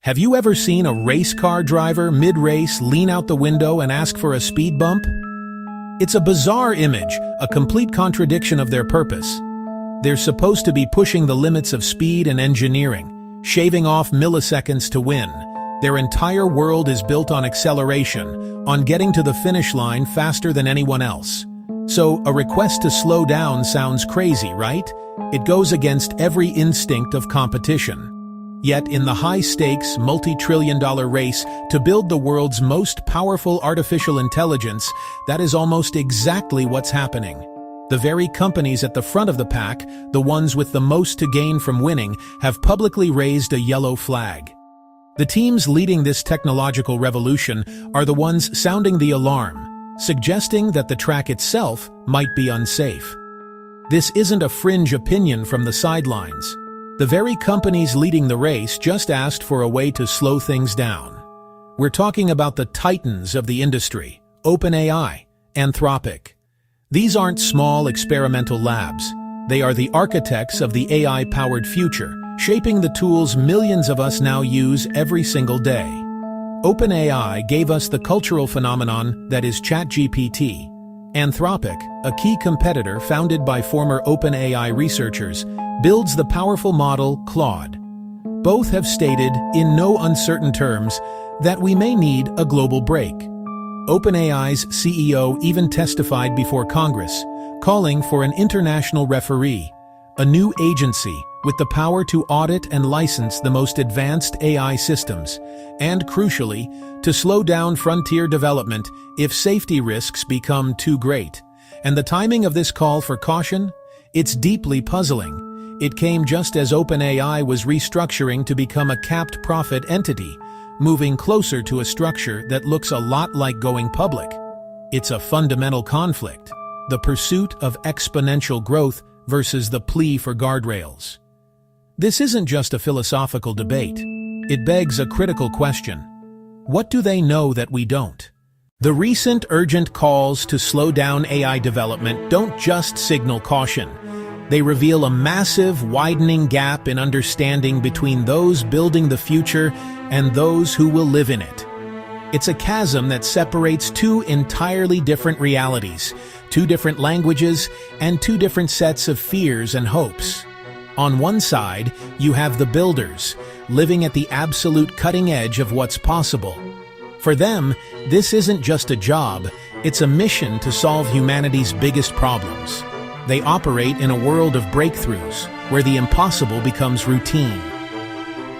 Have you ever seen a race car driver mid-race lean out the window and ask for a speed bump? It's a bizarre image, a complete contradiction of their purpose. They're supposed to be pushing the limits of speed and engineering, shaving off milliseconds to win. Their entire world is built on acceleration, on getting to the finish line faster than anyone else. So, a request to slow down sounds crazy, right? It goes against every instinct of competition. Yet, in the high-stakes, multi-trillion-dollar race to build the world's most powerful artificial intelligence, that is almost exactly what's happening. The very companies at the front of the pack, the ones with the most to gain from winning, have publicly raised a yellow flag. The teams leading this technological revolution are the ones sounding the alarm, suggesting that the track itself might be unsafe. This isn't a fringe opinion from the sidelines. The very companies leading the race just asked for a way to slow things down. We're talking about the titans of the industry, OpenAI, Anthropic. These aren't small experimental labs. They are the architects of the AI-powered future, shaping the tools millions of us now use every single day. OpenAI gave us the cultural phenomenon that is ChatGPT. Anthropic, a key competitor founded by former OpenAI researchers, builds the powerful model Claude. Both have stated, in no uncertain terms, that we may need a global break. OpenAI's CEO even testified before Congress, calling for an international referee, a new agency with the power to audit and license the most advanced AI systems, and crucially, to slow down frontier development if safety risks become too great. And the timing of this call for caution? It's deeply puzzling. It came just as OpenAI was restructuring to become a capped profit entity, moving closer to a structure that looks a lot like going public. It's a fundamental conflict, the pursuit of exponential growth versus the plea for guardrails. This isn't just a philosophical debate. It begs a critical question. What do they know that we don't? The recent urgent calls to slow down AI development don't just signal caution. They reveal a massive, widening gap in understanding between those building the future and those who will live in it. It's a chasm that separates two entirely different realities, two different languages, and two different sets of fears and hopes. On one side, you have the builders, living at the absolute cutting edge of what's possible. For them, this isn't just a job, it's a mission to solve humanity's biggest problems. They operate in a world of breakthroughs, where the impossible becomes routine.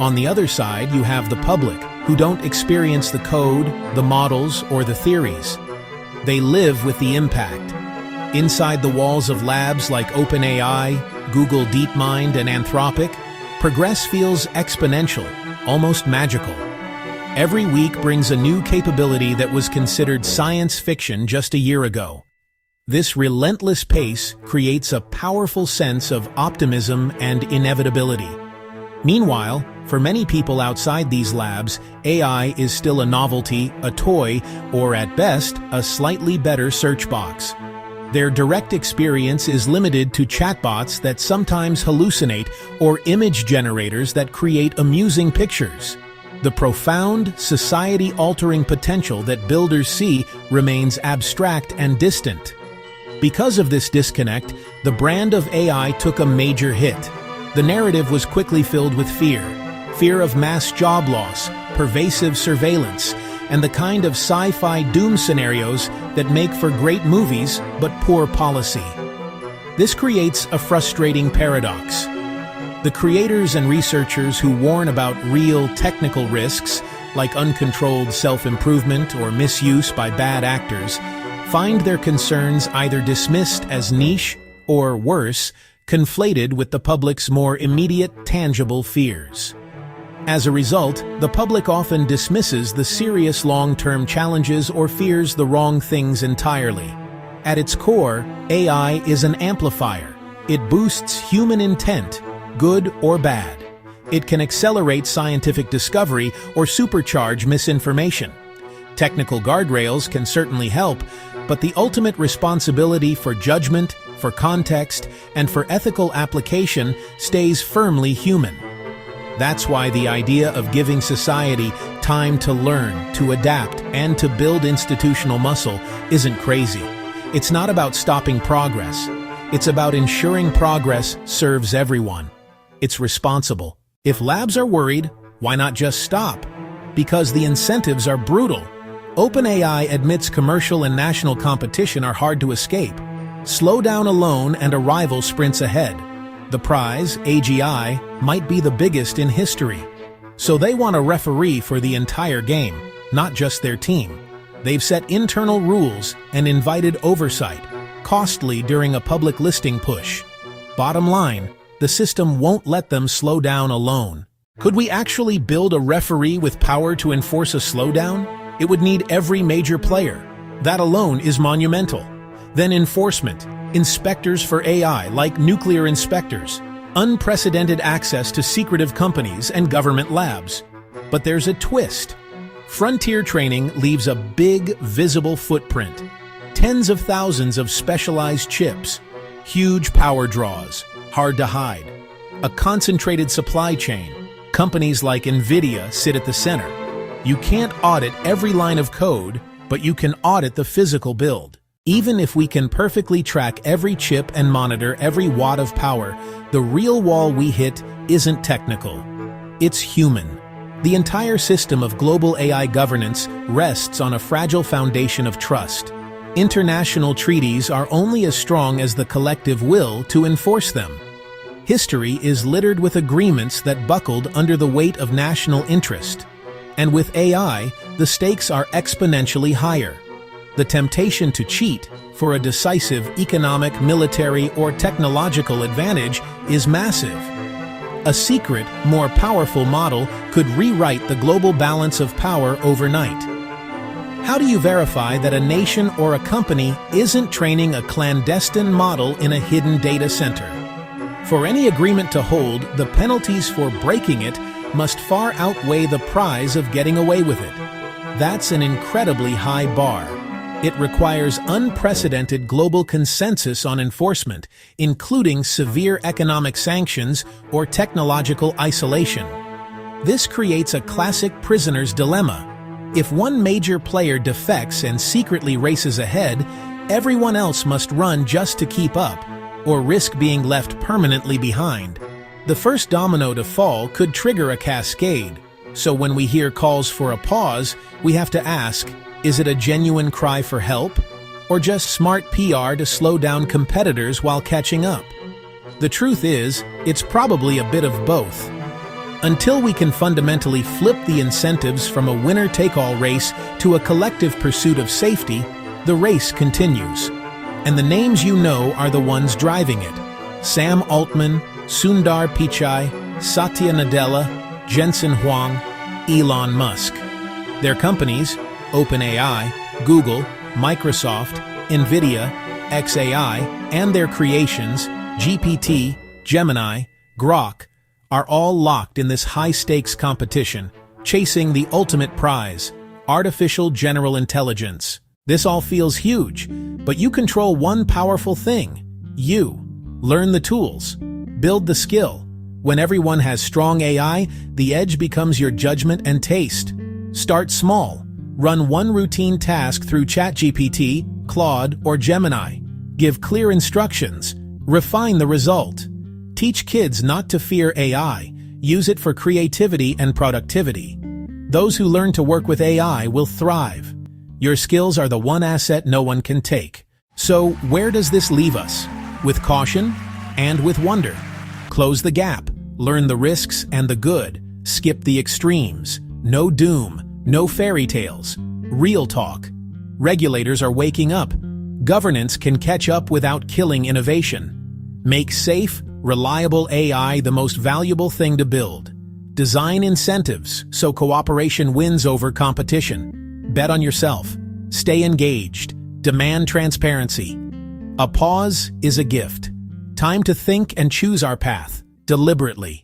On the other side, you have the public, who don't experience the code, the models, or the theories. They live with the impact. Inside the walls of labs like OpenAI, Google DeepMind, and Anthropic, progress feels exponential, almost magical. Every week brings a new capability that was considered science fiction just a year ago. This relentless pace creates a powerful sense of optimism and inevitability. Meanwhile, for many people outside these labs, AI is still a novelty, a toy, or at best, a slightly better search box. Their direct experience is limited to chatbots that sometimes hallucinate or image generators that create amusing pictures. The profound, society-altering potential that builders see remains abstract and distant. Because of this disconnect, the brand of AI took a major hit. The narrative was quickly filled with fear of mass job loss, pervasive surveillance, and the kind of sci-fi doom scenarios that make for great movies but poor policy. This creates a frustrating paradox. The creators and researchers who warn about real technical risks, like uncontrolled self-improvement or misuse by bad actors, find their concerns either dismissed as niche or, worse, conflated with the public's more immediate, tangible fears. As a result, the public often dismisses the serious long-term challenges or fears the wrong things entirely. At its core, AI is an amplifier. It boosts human intent, good or bad. It can accelerate scientific discovery or supercharge misinformation. Technical guardrails can certainly help, but the ultimate responsibility for judgment, for context, and for ethical application stays firmly human. That's why the idea of giving society time to learn, to adapt, and to build institutional muscle isn't crazy. It's not about stopping progress. It's about ensuring progress serves everyone. It's responsible. If labs are worried, why not just stop? Because the incentives are brutal. OpenAI admits commercial and national competition are hard to escape. Slow down alone and a rival sprints ahead. The prize, AGI, might be the biggest in history. So they want a referee for the entire game, not just their team. They've set internal rules and invited oversight, costly during a public listing push. Bottom line, the system won't let them slow down alone. Could we actually build a referee with power to enforce a slowdown? It would need every major player. That alone is monumental. Then enforcement, inspectors for AI like nuclear inspectors, unprecedented access to secretive companies and government labs. But there's a twist. Frontier training leaves a big, visible footprint. Tens of thousands of specialized chips, huge power draws, hard to hide. A concentrated supply chain. Companies like NVIDIA sit at the center. You can't audit every line of code, but you can audit the physical build. Even if we can perfectly track every chip and monitor every watt of power, the real wall we hit isn't technical. It's human. The entire system of global AI governance rests on a fragile foundation of trust. International treaties are only as strong as the collective will to enforce them. History is littered with agreements that buckled under the weight of national interest. And with AI, the stakes are exponentially higher. The temptation to cheat for a decisive economic, military, or technological advantage is massive. A secret, more powerful model could rewrite the global balance of power overnight. How do you verify that a nation or a company isn't training a clandestine model in a hidden data center? For any agreement to hold, the penalties for breaking it must far outweigh the prize of getting away with it. That's an incredibly high bar. It requires unprecedented global consensus on enforcement, including severe economic sanctions or technological isolation. This creates a classic prisoner's dilemma. If one major player defects and secretly races ahead, everyone else must run just to keep up, or risk being left permanently behind. The first domino to fall could trigger a cascade. So when we hear calls for a pause, we have to ask, is it a genuine cry for help? Or just smart PR to slow down competitors while catching up? The truth is, it's probably a bit of both. Until we can fundamentally flip the incentives from a winner-take-all race to a collective pursuit of safety, the race continues. And the names you know are the ones driving it. Sam Altman, Sundar Pichai, Satya Nadella, Jensen Huang, Elon Musk. Their companies, OpenAI, Google, Microsoft, NVIDIA, xAI, and their creations, GPT, Gemini, Grok, are all locked in this high-stakes competition, chasing the ultimate prize, artificial general intelligence. This all feels huge, but you control one powerful thing. You. Learn the tools. Build the skill. When everyone has strong AI, the edge becomes your judgment and taste. Start small. Run one routine task through ChatGPT, Claude, or Gemini. Give clear instructions. Refine the result. Teach kids not to fear AI. Use it for creativity and productivity. Those who learn to work with AI will thrive. Your skills are the one asset no one can take. So, where does this leave us? With caution and with wonder. Close the gap. Learn the risks and the good. Skip the extremes. No doom. No fairy tales. Real talk. Regulators are waking up. Governance can catch up without killing innovation. Make safe, reliable AI the most valuable thing to build. Design incentives so cooperation wins over competition. Bet on yourself. Stay engaged. Demand transparency. A pause is a gift. Time to think and choose our path, deliberately.